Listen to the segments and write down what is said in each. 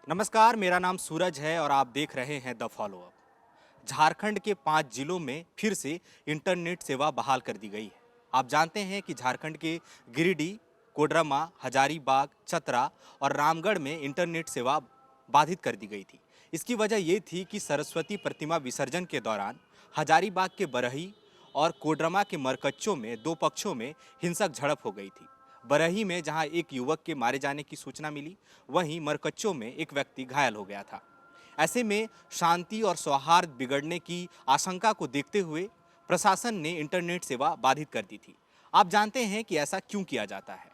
नमस्कार, मेरा नाम सूरज है और आप देख रहे हैं द फॉलो अप। झारखंड के 5 जिलों में फिर से इंटरनेट सेवा बहाल कर दी गई है। आप जानते हैं कि झारखंड के गिरिडीह, कोडरमा, हजारीबाग, चतरा और रामगढ़ में इंटरनेट सेवा बाधित कर दी गई थी। इसकी वजह ये थी कि सरस्वती प्रतिमा विसर्जन के दौरान हजारीबाग के बरही और कोडरमा के मरकच्चों में दो पक्षों में हिंसक झड़प हो गई थी। बरही में जहां एक युवक के मारे जाने की सूचना मिली, वहीं मरकच्चों में एक व्यक्ति घायल हो गया था। ऐसे में शांति और सौहार्द बिगड़ने की आशंका को देखते हुए प्रशासन ने इंटरनेट सेवा बाधित कर दी थी। आप जानते हैं कि ऐसा क्यों किया जाता है।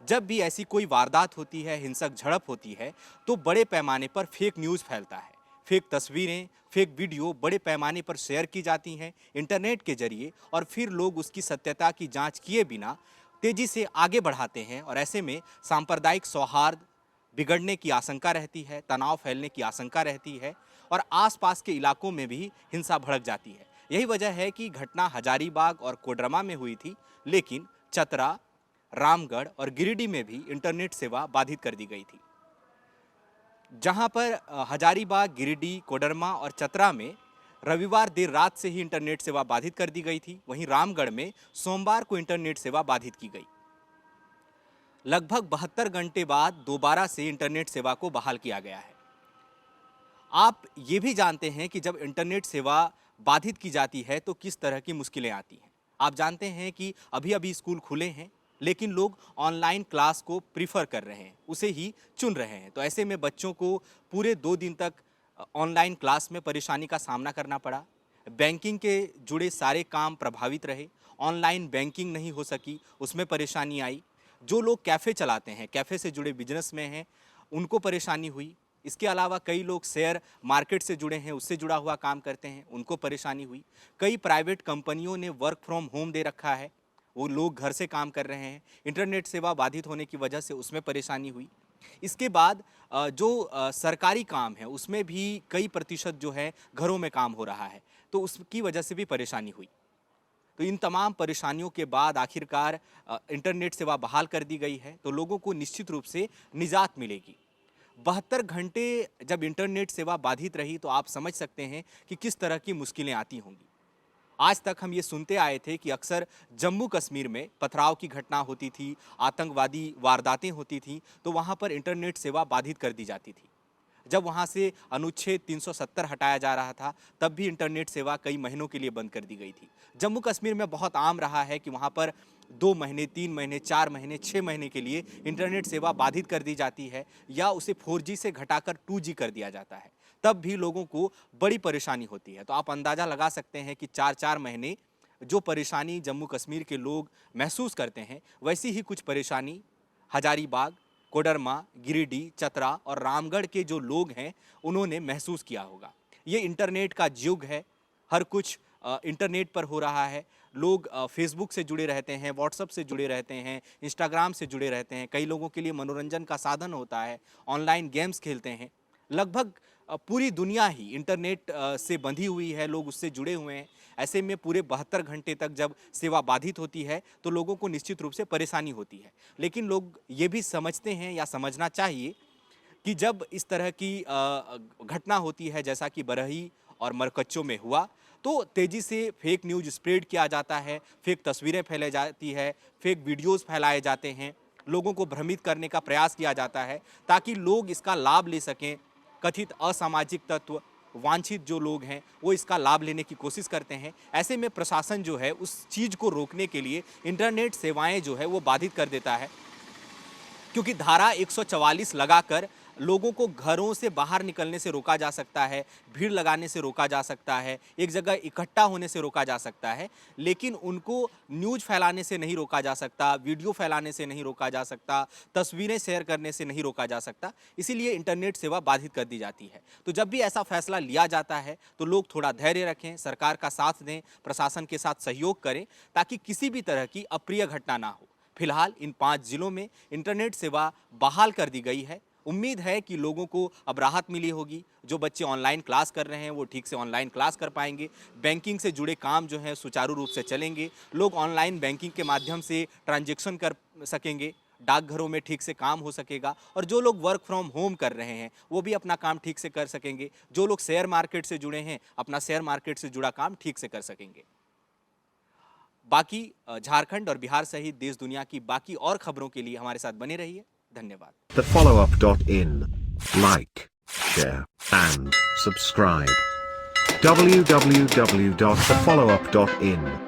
जब भी ऐसी कोई वारदात होती है, हिंसक झड़प होती है, तो बड़े पैमाने पर फेक न्यूज़ फैलता है। फेक तस्वीरें, फेक वीडियो बड़े पैमाने पर शेयर की जाती हैं इंटरनेट के जरिए, और फिर लोग उसकी सत्यता की जांच किए बिना तेजी से आगे बढ़ाते हैं। और ऐसे में सांप्रदायिक सौहार्द बिगड़ने की आशंका रहती है, तनाव फैलने की आशंका रहती है और आसपास के इलाकों में भी हिंसा भड़क जाती है। यही वजह है कि घटना हजारीबाग और कोडरमा में हुई थी, लेकिन चतरा, रामगढ़ और गिरिडीह में भी इंटरनेट सेवा बाधित कर दी गई थी। जहां पर हजारीबाग, गिरिडीह, कोडरमा और चतरा में रविवार देर रात से ही इंटरनेट सेवा बाधित कर दी गई थी, वहीं रामगढ़ में सोमवार को इंटरनेट सेवा बाधित की गई। लगभग 72 घंटे बाद दोबारा से इंटरनेट सेवा को बहाल किया गया है। आप ये भी जानते हैं कि जब इंटरनेट सेवा बाधित की जाती है तो किस तरह की मुश्किलें आती हैं। आप जानते हैं कि अभी अभी स्कूल खुले हैं, लेकिन लोग ऑनलाइन क्लास को प्रीफर कर रहे हैं, उसे ही चुन रहे हैं। तो ऐसे में बच्चों को पूरे 2 दिन तक ऑनलाइन क्लास में परेशानी का सामना करना पड़ा। बैंकिंग के जुड़े सारे काम प्रभावित रहे, ऑनलाइन बैंकिंग नहीं हो सकी, उसमें परेशानी आई। जो लोग कैफ़े चलाते हैं, कैफ़े से जुड़े बिजनेस में हैं, उनको परेशानी हुई। इसके अलावा कई लोग शेयर मार्केट से जुड़े हैं, उससे जुड़ा हुआ काम करते हैं, उनको परेशानी हुई। कई प्राइवेट कंपनियों ने वर्क फ्रॉम होम दे रखा है, वो लोग घर से काम कर रहे हैं। इंटरनेट सेवा बाधित होने की वजह से उसमें परेशानी हुई। इसके बाद जो सरकारी काम है उसमें भी कई प्रतिशत जो है घरों में काम हो रहा है, तो उसकी वजह से भी परेशानी हुई। तो इन तमाम परेशानियों के बाद आखिरकार इंटरनेट सेवा बहाल कर दी गई है, तो लोगों को निश्चित रूप से निजात मिलेगी। 72 घंटे जब इंटरनेट सेवा बाधित रही तो आप समझ सकते हैं कि किस तरह की मुश्किलें आती होंगी। आज तक हम ये सुनते आए थे कि अक्सर जम्मू कश्मीर में पथराव की घटना होती थी, आतंकवादी वारदातें होती थीं, तो वहाँ पर इंटरनेट सेवा बाधित कर दी जाती थी। जब वहाँ से अनुच्छेद 370 हटाया जा रहा था, तब भी इंटरनेट सेवा कई महीनों के लिए बंद कर दी गई थी। जम्मू कश्मीर में बहुत आम रहा है कि वहाँ पर 2 महीने, 3 महीने, 4 महीने, 6 महीने के लिए इंटरनेट सेवा बाधित कर दी जाती है, या उसे 4G से घटाकर 2G कर दिया जाता है। तब भी लोगों को बड़ी परेशानी होती है। तो आप अंदाज़ा लगा सकते हैं कि 4-4 महीने जो परेशानी जम्मू कश्मीर के लोग महसूस करते हैं, वैसी ही कुछ परेशानी हजारीबाग, कोडरमा, गिरिडीह, चतरा और रामगढ़ के जो लोग हैं, उन्होंने महसूस किया होगा। ये इंटरनेट का युग है, हर कुछ इंटरनेट पर हो रहा है। लोग फेसबुक से जुड़े रहते हैं, व्हाट्सएप से जुड़े रहते हैं, इंस्टाग्राम से जुड़े रहते हैं। कई लोगों के लिए मनोरंजन का साधन होता है, ऑनलाइन गेम्स खेलते हैं। लगभग पूरी दुनिया ही इंटरनेट से बंधी हुई है, लोग उससे जुड़े हुए हैं। ऐसे में पूरे 72 घंटे तक जब सेवा बाधित होती है तो लोगों को निश्चित रूप से परेशानी होती है। लेकिन लोग ये भी समझते हैं, या समझना चाहिए, कि जब इस तरह की घटना होती है जैसा कि बरही और मरकच्चों में हुआ, तो तेज़ी से फेक न्यूज़ स्प्रेड किया जाता है, फेक तस्वीरें फैलाई जाती है, फेक वीडियोज़ फैलाए जाते हैं, लोगों को भ्रमित करने का प्रयास किया जाता है ताकि लोग इसका लाभ ले सकें। कथित असामाजिक तत्व, वांछित जो लोग हैं, वो इसका लाभ लेने की कोशिश करते हैं। ऐसे में प्रशासन जो है उस चीज़ को रोकने के लिए इंटरनेट सेवाएं जो है वो बाधित कर देता है, क्योंकि धारा 144 लगाकर लोगों को घरों से बाहर निकलने से रोका जा सकता है, भीड़ लगाने से रोका जा सकता है, एक जगह इकट्ठा होने से रोका जा सकता है, लेकिन उनको न्यूज़ फैलाने से नहीं रोका जा सकता, वीडियो फैलाने से नहीं रोका जा सकता, तस्वीरें शेयर करने से नहीं रोका जा सकता। इसीलिए इंटरनेट सेवा बाधित कर दी जाती है। तो जब भी ऐसा फैसला लिया जाता है तो लोग थोड़ा धैर्य रखें, सरकार का साथ दें, प्रशासन के साथ सहयोग करें, ताकि किसी भी तरह की अप्रिय घटना ना हो। फिलहाल इन 5 जिलों में इंटरनेट सेवा बहाल कर दी गई है। उम्मीद है कि लोगों को अब राहत मिली होगी। जो बच्चे ऑनलाइन क्लास कर रहे हैं वो ठीक से ऑनलाइन क्लास कर पाएंगे, बैंकिंग से जुड़े काम जो है सुचारू रूप से चलेंगे, लोग ऑनलाइन बैंकिंग के माध्यम से ट्रांजैक्शन कर सकेंगे, डाकघरों में ठीक से काम हो सकेगा और जो लोग वर्क फ्रॉम होम कर रहे हैं वो भी अपना काम ठीक से कर सकेंगे। जो लोग शेयर मार्केट से जुड़े हैं अपना शेयर मार्केट से जुड़ा काम ठीक से कर सकेंगे। बाकी झारखंड और बिहार सहित देश दुनिया की बाकी और खबरों के लिए हमारे साथ बने रहिए। धन्यवाद। TheFollowUp.in. Like, share, and subscribe. www.thefollowup.in